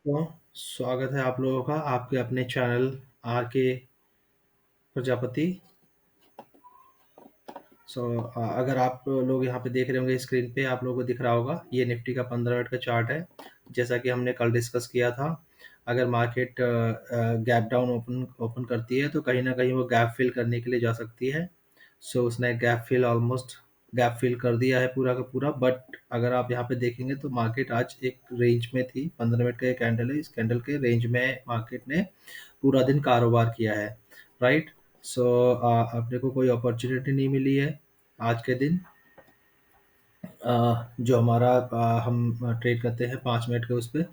तो स्वागत है आप लोगों का आपके अपने चैनल आर के प्रजापति। अगर आप लोग यहाँ पे देख रहे होंगे स्क्रीन पे आप लोगों को दिख रहा होगा ये निफ्टी का 15 मिनट का चार्ट है। जैसा कि हमने कल डिस्कस किया था, अगर market gap down open open करती है तो कहीं ना कहीं वो गैप फिल करने के लिए जा सकती है। उसने गैप फिल कर दिया है पूरा का पूरा। बट अगर आप यहाँ पे देखेंगे तो मार्केट आज एक रेंज में थी। 15 मिनट का ये कैंडल है, इस कैंडल के रेंज में मार्केट ने पूरा दिन कारोबार किया है। राइट। अपने को कोई अपॉर्चुनिटी नहीं मिली है आज के दिन। जो हमारा हम ट्रेड करते हैं 5 मिनट के उस पे।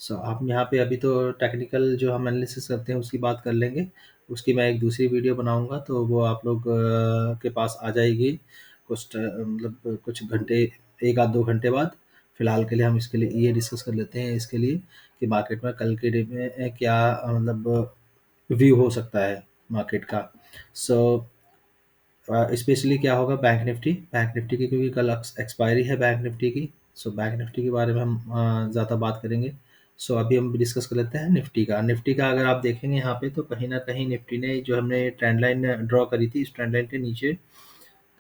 हम यहाँ पे अभी तो टेक्निकल जो हम एनालिसिस करते हैं उसकी बात कर लेंगे। उसकी मैं एक दूसरी वीडियो बनाऊंगा तो वो आप लोग के पास आ जाएगी मतलब कुछ घंटे, एक आध 2 घंटे बाद। फिलहाल के लिए हम इसके लिए ये डिस्कस कर लेते हैं इसके लिए कि मार्केट में कल के डे में क्या मतलब व्यू हो सकता है मार्केट का। सो स्पेशली क्या होगा बैंक निफ्टी की, क्योंकि कल एक्सपायरी है बैंक निफ्टी की। बैंक निफ्टी के बारे में हम ज़्यादा बात करेंगे। अभी हम डिस्कस कर लेते हैं निफ्टी का अगर आप देखेंगे यहाँ पे तो कहीं ना कहीं निफ्टी ने जो हमने ट्रेंड लाइन ड्रॉ करी थी, इस ट्रेंड लाइन के नीचे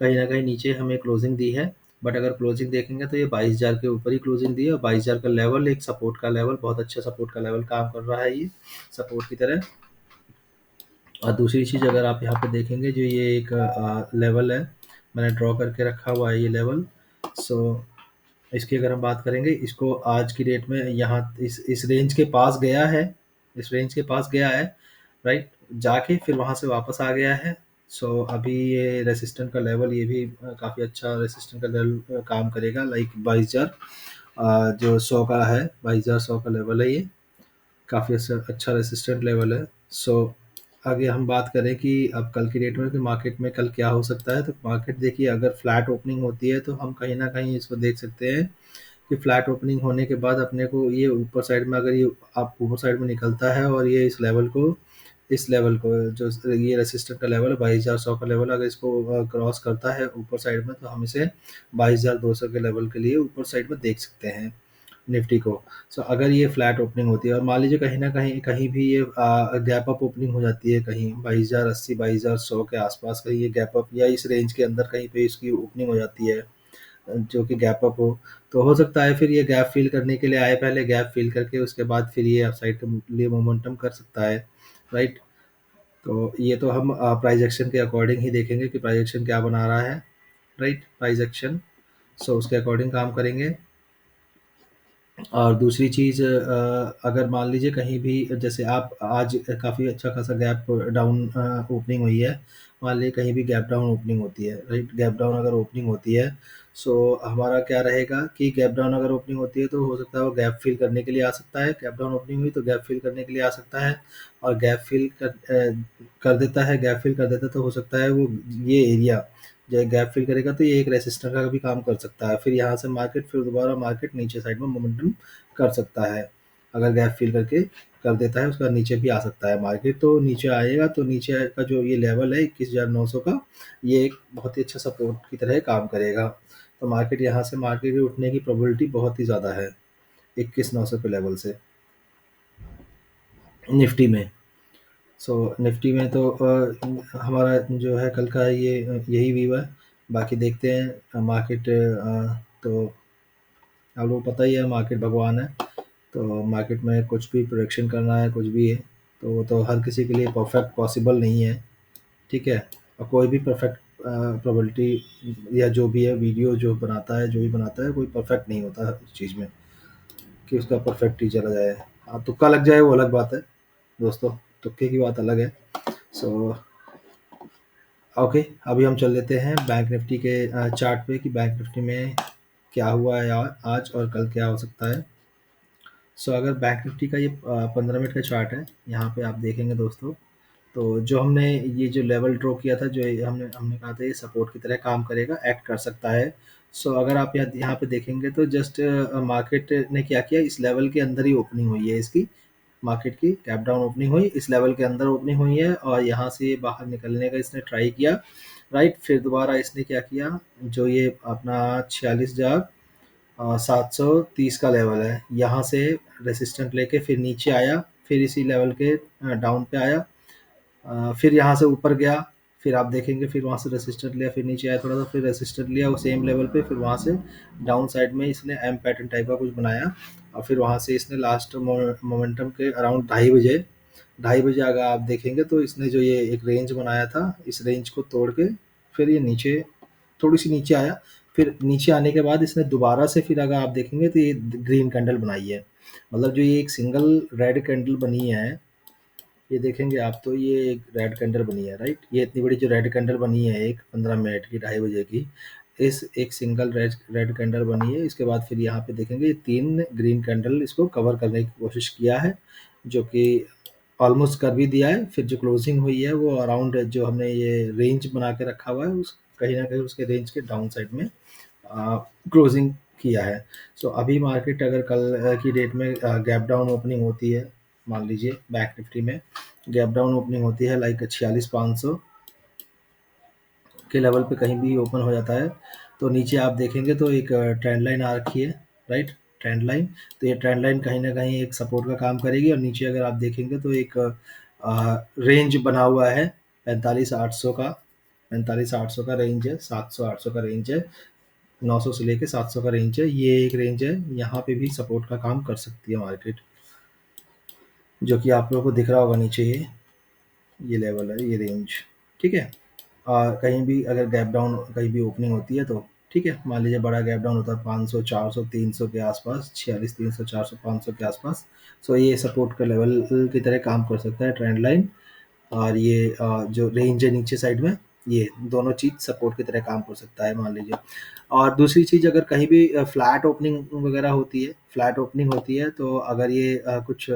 कहीं ना कहीं नीचे हमें क्लोजिंग दी है। बट अगर क्लोजिंग देखेंगे तो ये 22,000 के ऊपर ही क्लोजिंग दी है, और 22,000 का लेवल एक सपोर्ट का लेवल, बहुत अच्छा सपोर्ट का लेवल काम कर रहा है ये सपोर्ट की तरह। और दूसरी चीज़ अगर आप यहाँ पे देखेंगे जो ये एक लेवल है मैंने ड्रॉ करके रखा हुआ है ये लेवल। सो इसकी अगर हम बात करेंगे, इसको आज की डेट में यहाँ इस रेंज के पास गया है, इस रेंज के पास गया है। राइट। जाके फिर वहाँ से वापस आ गया है। अभी ये रेसिस्टेंट का लेवल, ये भी काफ़ी अच्छा रेसिस्टेंट का लेवल काम करेगा। लाइक 22,000 जो 100 का है, 22,100 का लेवल है ये, काफ़ी अच्छा रेसिस्टेंट लेवल है। आगे हम बात करें कि अब कल की डेट में कि मार्केट में कल क्या हो सकता है, तो मार्केट देखिए अगर फ्लैट ओपनिंग होती है तो हम कहीं ना कहीं इसको देख सकते हैं कि फ्लैट ओपनिंग होने के बाद अपने को ये ऊपर साइड में, अगर ये आप ऊपर साइड में निकलता है और ये इस लेवल को जो ये रेसिस्टेंट का लेवल है 22,100 का लेवल, अगर इसको क्रॉस करता है ऊपर साइड में तो हम इसे 22,200 के लेवल के लिए ऊपर साइड में देख सकते हैं निफ्टी को। अगर ये फ्लैट ओपनिंग होती है और मान लीजिए कहीं ना कहीं कहीं भी ये गैप अप ओपनिंग हो जाती है, कहीं 22,080 22,100 के आसपास कहीं ये गैप अप या इस रेंज के अंदर कहीं पे इसकी ओपनिंग हो जाती है जो कि गैप अप हो तो सकता है फिर ये गैप फिल करने के लिए आए, पहले गैप फिल करके उसके बाद फिर ये अपसाइड के लिए मोमेंटम कर सकता है। राइट। तो ये तो हम प्राइस एक्शन के अकॉर्डिंग ही देखेंगे कि प्राइस एक्शन क्या बना रहा है। राइट। प्राइस एक्शन उसके अकॉर्डिंग काम करेंगे। और दूसरी चीज़, अगर मान लीजिए कहीं भी जैसे आप आज काफ़ी अच्छा खासा गैप डाउन ओपनिंग हुई है, मान लीजिए कहीं भी गैप डाउन ओपनिंग होती है। राइट। गैप डाउन अगर ओपनिंग होती है हमारा क्या रहेगा कि गैप डाउन अगर ओपनिंग होती है तो हो सकता है वो गैप फिल करने के लिए आ सकता है। गैप डाउन ओपनिंग हुई तो गैप फिल करने के लिए आ सकता है, और कर देता है, गैप फिल कर देता है तो हो सकता है वो ये एरिया जो गैप फिल करेगा तो ये एक रेसिस्टर का भी काम कर सकता है। फिर यहाँ से मार्केट फिर दोबारा मार्केट नीचे साइड में मोमेंटम कर सकता है। अगर गैप फिल करके कर देता है उसका नीचे भी आ सकता है मार्केट, तो नीचे आएगा तो नीचे का जो ये लेवल है 21,900 का, ये एक बहुत ही अच्छा सपोर्ट की तरह काम करेगा। तो मार्केट यहाँ से मार्केट उठने की प्रोबेबिलिटी बहुत ही ज़्यादा है 21,900 के लेवल से निफ्टी में। निफ्टी में तो हमारा जो है कल का ये यही व्यू है। बाकी देखते हैं मार्केट, तो आप लोग पता ही है मार्केट भगवान है, तो मार्केट में कुछ भी प्रोडिक्शन करना है कुछ भी है तो वो तो हर किसी के लिए परफेक्ट पॉसिबल नहीं है। ठीक है। और कोई भी परफेक्ट प्रोबेबिलिटी या जो भी है वीडियो जो बनाता है, जो भी बनाता है, कोई परफेक्ट नहीं होता है उस चीज़ में कि उसका परफेक्ट ही चला जाए। हाँ, तुक्का लग जाए वो अलग बात है दोस्तों, तुक्के की बात अलग है। सो ओके, अभी हम चल लेते हैं बैंक निफ्टी के चार्ट पे कि बैंक निफ्टी में क्या हुआ है आज और कल क्या हो सकता है। अगर बैंक निफ्टी का ये 15 मिनट का चार्ट है, यहाँ पे आप देखेंगे दोस्तों, तो जो हमने ये जो लेवल ड्रॉ किया था, जो ये हमने हमने कहा था ये सपोर्ट की तरह काम करेगा, एक्ट कर सकता है। अगर आप यहाँ पे देखेंगे तो जस्ट मार्केट ने क्या किया, इस लेवल के अंदर ही ओपनिंग हुई है इसकी, मार्केट की कैप डाउन ओपनिंग हुई, इस लेवल के अंदर ओपनिंग हुई है और यहाँ से बाहर निकलने का इसने ट्राई किया। राइट। फिर दोबारा इसने क्या किया, जो ये अपना 46,000 730 का लेवल है। यहाँ से रेसिस्टेंट लेके फिर नीचे आया, फिर इसी लेवल के डाउन पे आया, फिर यहाँ से ऊपर गया, फिर आप देखेंगे फिर वहाँ से रेसिस्टेंट लिया, फिर नीचे आया थोड़ा सा, फिर रेसिस्टेंट लिया वो सेम लेवल पे, फिर वहाँ से डाउन साइड में इसने एम पैटर्न टाइप का कुछ बनाया, और फिर वहाँ से इसने लास्ट मोमेंटम के अराउंड 2:30 बजे अगर आप देखेंगे तो इसने जो ये एक रेंज बनाया था, इस रेंज को तोड़ के फिर ये नीचे थोड़ी सी नीचे आया। फिर नीचे आने के बाद इसने दोबारा से फिर अगर आप देखेंगे तो ये ग्रीन कैंडल बनाई है। मतलब जो ये एक सिंगल रेड कैंडल बनी है, ये देखेंगे आप तो ये एक रेड कैंडल बनी है, राइट। ये इतनी बड़ी जो रेड कैंडल बनी है एक 15 मिनट की 2:30 बजे की, इस एक सिंगल रेड रेड कैंडल बनी है। इसके बाद फिर यहाँ पे देखेंगे ये 3 ग्रीन कैंडल इसको कवर करने की कोशिश किया है, जो कि ऑलमोस्ट कर भी दिया है। फिर जो क्लोजिंग हुई है वो अराउंड जो हमने ये रेंज बना के रखा हुआ है उस कहीं ना कहीं उसके रेंज के डाउन साइड में क्लोजिंग किया है। सो अभी मार्केट अगर कल की डेट में गैप डाउन ओपनिंग होती है, मान लीजिए बैंक निफ्टी में गैप डाउन ओपनिंग होती है लाइक 46,500 के लेवल पे कहीं भी ओपन हो जाता है, तो नीचे आप देखेंगे तो एक ट्रेंड लाइन आ रखी है, राइट। ट्रेंड लाइन, तो ये ट्रेंड लाइन कहीं ना कहीं एक सपोर्ट का काम करेगी, और नीचे अगर आप देखेंगे तो एक रेंज बना हुआ है 45,800 का। 45,800 का रेंज है, 700-800 का रेंज है, 900 से लेके 700 का रेंज है, ये एक रेंज है। यहाँ पे भी सपोर्ट का काम कर सकती है मार्केट, जो कि आप लोगों को दिख रहा होगा नीचे ये लेवल है, ये रेंज, ठीक है। कहीं भी अगर गैप डाउन कहीं भी ओपनिंग होती है तो ठीक है, मान लीजिए बड़ा गैप डाउन होता है 500 400 300 के आसपास, 46 300 400 500 के आसपास, सो ये सपोर्ट का लेवल की तरह काम कर सकता है ट्रेंड लाइन। और ये जो रेंज है नीचे साइड में, ये दोनों चीज़ सपोर्ट की तरह काम कर सकता है मान लीजिए। और दूसरी चीज़, अगर कहीं भी फ्लैट ओपनिंग वगैरह होती है, फ्लैट ओपनिंग होती है, तो अगर ये कुछ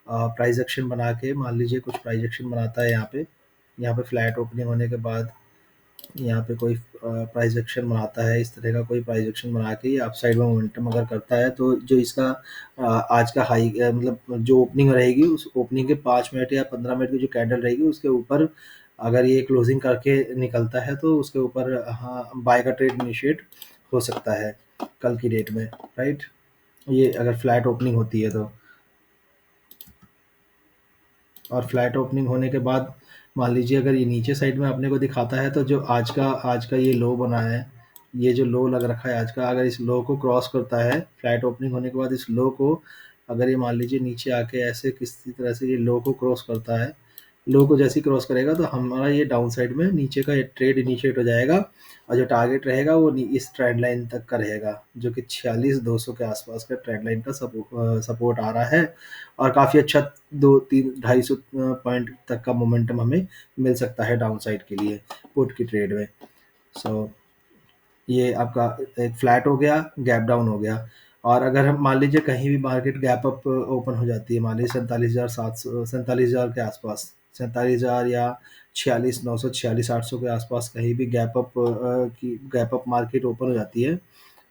प्राइस एक्शन बना के, मान लीजिए कुछ प्राइस एक्शन बनाता है यहाँ पे फ्लैट ओपनिंग होने के बाद यहाँ पे कोई प्राइस एक्शन बनाता है, इस तरह का कोई प्राइस एक्शन बना के ये अपसाइड में मोमेंटम अगर करता है, तो जो इसका आज का हाई मतलब जो ओपनिंग रहेगी उस ओपनिंग के 5 मिनट या 15 मिनट की जो कैंडल रहेगी उसके ऊपर अगर ये क्लोजिंग करके निकलता है तो उसके ऊपर हाँ बाय का ट्रेड इनिशिएट हो सकता है कल की डेट में, राइट। ये अगर फ्लैट ओपनिंग होती है तो, और फ्लैट ओपनिंग होने के बाद मान लीजिए अगर ये नीचे साइड में अपने को दिखाता है, तो जो आज का ये लो बना है, ये जो लो लग रखा है आज का, अगर इस लो को क्रॉस करता है फ्लैट ओपनिंग होने के बाद, इस लो को अगर ये मान लीजिए नीचे आके ऐसे किसी तरह से ये लो को क्रॉस करता है, लो को जैसे ही क्रॉस करेगा तो हमारा ये डाउन साइड में नीचे का ये ट्रेड इनिशिएट हो जाएगा, और जो टारगेट रहेगा वो इस ट्रेंड लाइन तक का रहेगा, जो कि 46,200 के आसपास का ट्रेंड लाइन का सपोर्ट आ रहा है। और काफ़ी अच्छा 2-3-250 पॉइंट तक का मोमेंटम हमें मिल सकता है डाउन साइड के लिए पुट की ट्रेड में। सो ये आपका एक फ्लैट हो गया, गैप डाउन हो गया। और अगर हम मान लीजिए कहीं भी मार्केट गैप अप ओपन हो जाती है, मान लीजिए 47,700 47,000 के आसपास, 47,000 या 46,900 46,800 के आसपास कहीं भी गैप अप मार्केट ओपन हो जाती है,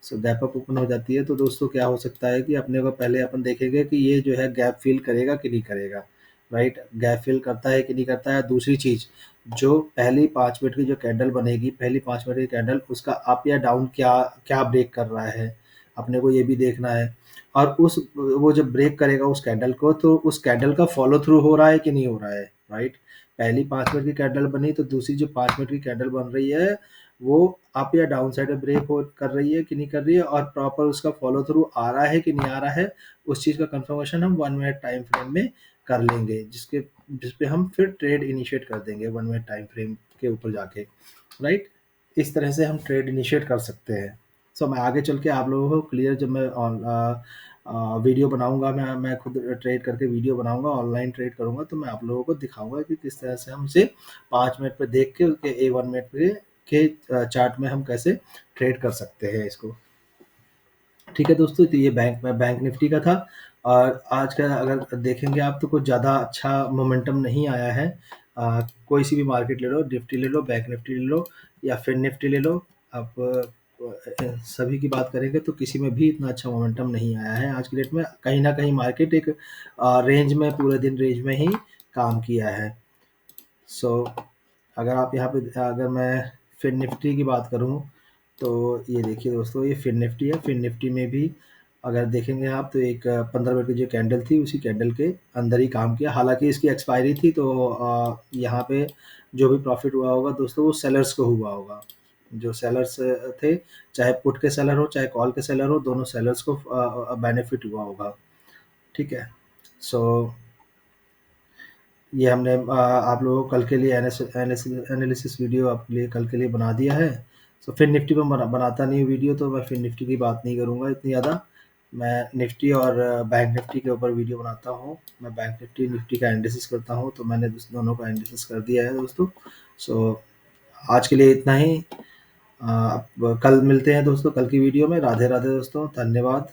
सो गैप अप ओपन हो जाती है, तो दोस्तों क्या हो सकता है कि अपने को पहले अपन देखेंगे कि ये जो है गैप फिल करेगा कि नहीं करेगा, राइट। गैप फिल करता है कि नहीं करता है। दूसरी चीज़, जो पहली 5 मिनट की जो कैंडल बनेगी, पहली 5 मिनट की कैंडल उसका अप या डाउन क्या क्या ब्रेक कर रहा है, अपने को ये भी देखना है। और उस वो जब ब्रेक करेगा उस कैंडल को, तो उस कैंडल का फॉलो थ्रू हो रहा है कि नहीं हो रहा है, राइट। पहली 5 मिनट की कैंडल बनी तो दूसरी जो 5 मिनट की कैंडल बन रही है वो अप या डाउन साइड में ब्रेक हो कर रही है कि नहीं कर रही है, और प्रॉपर उसका फॉलो थ्रू आ रहा है कि नहीं आ रहा है, उस चीज़ का कंफर्मेशन हम 1 मिनट टाइम फ्रेम में कर लेंगे, जिस पे हम फिर ट्रेड इनिशिएट कर देंगे 1 मिनट टाइम फ्रेम के ऊपर जाके, राइट। इस तरह से हम ट्रेड इनिशिएट कर सकते हैं। सो मैं आगे चल के आप लोगों को क्लियर, जब मैं वीडियो बनाऊंगा, मैं खुद ट्रेड करके वीडियो बनाऊंगा, ऑनलाइन ट्रेड करूंगा, तो मैं आप लोगों को दिखाऊंगा कि किस तरह से हम इसे 5 मिनट पे देख के उसके 1 मिनट के चार्ट में हम कैसे ट्रेड कर सकते हैं इसको। ठीक है दोस्तों, तो ये बैंक निफ्टी का था। और आज का अगर देखेंगे आप तो कुछ ज़्यादा अच्छा मोमेंटम नहीं आया है। कोई सी भी मार्केट ले लो, निफ्टी ले लो, बैंक निफ्टी ले लो, या फिर निफ्टी ले लो, आप सभी की बात करेंगे तो किसी में भी इतना अच्छा मोमेंटम नहीं आया है आज की डेट में। कहीं ना कहीं मार्केट एक रेंज में, पूरे दिन रेंज में ही काम किया है। सो अगर आप यहाँ पे, अगर मैं फिर निफ्टी की बात करूँ, तो ये देखिए दोस्तों, ये फिन निफ्टी है। फिन निफ्टी में भी अगर देखेंगे आप तो एक 15 मिनट की जो कैंडल थी, उसी कैंडल के अंदर ही काम किया। हालाँकि इसकी एक्सपायरी थी, तो यहाँ पे जो भी प्रॉफ़िट हुआ होगा दोस्तों, वो सेलर्स को हुआ होगा। जो सेलर्स थे, चाहे पुट के सेलर हो, चाहे कॉल के सेलर हो, दोनों सेलर्स को बेनिफिट हुआ होगा। ठीक है? सो ये हमने आप लोगों को कल के लिए एनालिसिस वीडियो आपके लिए कल के लिए बना दिया है। सो फिर निफ्टी पे बनाता नहीं हूँ वीडियो, तो मैं फिर निफ्टी की बात नहीं करूँगा इतनी ज़्यादा। मैं निफ्टी और बैंक निफ्टी के ऊपर वीडियो बनाता हूँ। मैं बैंक निफ्टी, निफ्टी का एनालिसिस करता हूँ, तो मैंने दोनों का एनालिसिस कर दिया है दोस्तों। सो आज के लिए इतना ही। अब कल मिलते हैं दोस्तों, कल की वीडियो में। राधे राधे दोस्तों, धन्यवाद।